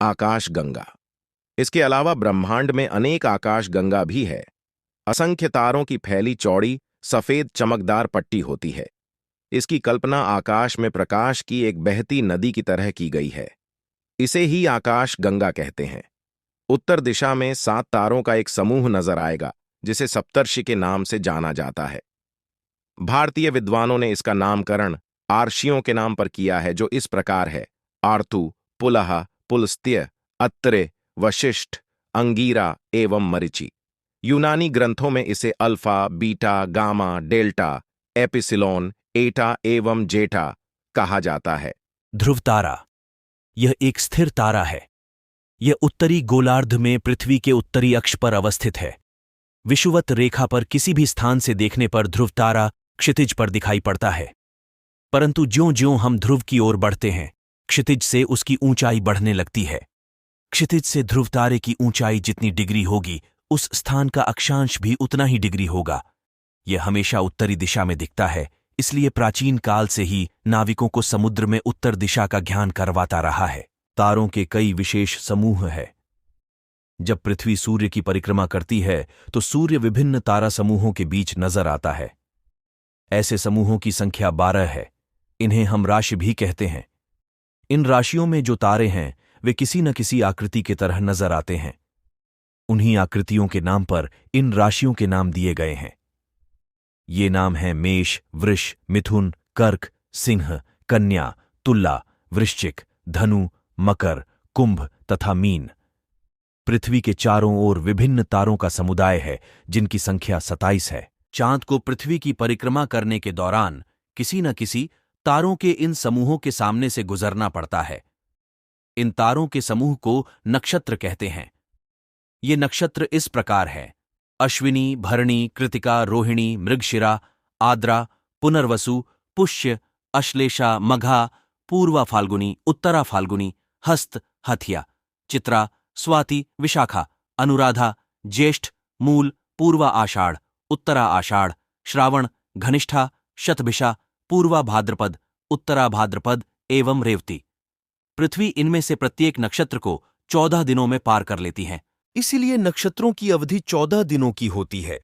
आकाशगंगा। इसके अलावा ब्रह्मांड में अनेक आकाशगंगा भी है। असंख्य तारों की फैली चौड़ी सफेद चमकदार पट्टी होती है। इसकी कल्पना आकाश में प्रकाश की एक बहती नदी की तरह की गई है। इसे ही आकाश गंगा कहते हैं। उत्तर दिशा में 7 तारों का एक समूह नजर आएगा, जिसे सप्तर्षि के नाम से जाना जाता है। भारतीय विद्वानों ने इसका नामकरण आर्षियों के नाम पर किया है, जो इस प्रकार है: आर्तु, पुलह, पुलस्त्य, अत्रे, वशिष्ठ, अंगीरा एवं मरीचि। यूनानी ग्रंथों में इसे alpha, beta, gamma, delta, epsilon, एटा एवं जेटा कहा जाता है। ध्रुव तारा यह एक स्थिर तारा है। यह उत्तरी गोलार्ध में पृथ्वी के उत्तरी अक्ष पर अवस्थित है। विषुवत रेखा पर किसी भी स्थान से देखने पर ध्रुव तारा क्षितिज पर दिखाई पड़ता है, परंतु ज्यों-ज्यों हम ध्रुव की ओर बढ़ते हैं, क्षितिज से उसकी ऊंचाई बढ़ने लगती है। क्षितिज से ध्रुव तारे की ऊंचाई जितनी डिग्री होगी, उस स्थान का अक्षांश भी उतना ही डिग्री होगा। यह हमेशा उत्तरी दिशा में दिखता है, इसलिए प्राचीन काल से ही नाविकों को समुद्र में उत्तर दिशा का ज्ञान करवाता रहा है। तारों के कई विशेष समूह है। जब पृथ्वी सूर्य की परिक्रमा करती है, तो सूर्य विभिन्न तारा समूहों के बीच नजर आता है। ऐसे समूहों की संख्या 12 है। इन्हें हम राशि भी कहते हैं। इन राशियों में जो तारे हैं, वे किसी न किसी आकृति की तरह नजर आते हैं। उन्हीं आकृतियों के नाम पर इन राशियों के नाम दिए गए हैं। ये नाम हैं मेष, वृष, मिथुन, कर्क, सिंह, कन्या, तुला, वृश्चिक, धनु, मकर, कुंभ तथा मीन। पृथ्वी के चारों ओर विभिन्न तारों का समुदाय है, जिनकी संख्या 27 है। चांद को पृथ्वी की परिक्रमा करने के दौरान किसी न किसी तारों के इन समूहों के सामने से गुजरना पड़ता है। इन तारों के समूह को नक्षत्र कहते हैं। ये नक्षत्र इस प्रकार है: अश्विनी, भरणी, कृतिका, रोहिणी, मृगशिरा, आद्रा, पुनर्वसु, पुष्य, अश्लेषा, मघा, पूर्वा फाल्गुनी, उत्तरा फाल्गुनी, हस्त, हथिया, चित्रा, स्वाति, विशाखा, अनुराधा, ज्येष्ठ, मूल, पूर्वा आषाढ़, उत्तरा आषाढ़, श्रावण, घनिष्ठा, शतभिषा, पूर्वा भाद्रपद, उत्तरा भाद्रपद एवं रेवती। पृथ्वी इनमें से प्रत्येक नक्षत्र को 14 दिनों में पार कर लेती है। इसीलिए नक्षत्रों की अवधि 14 दिनों की होती है।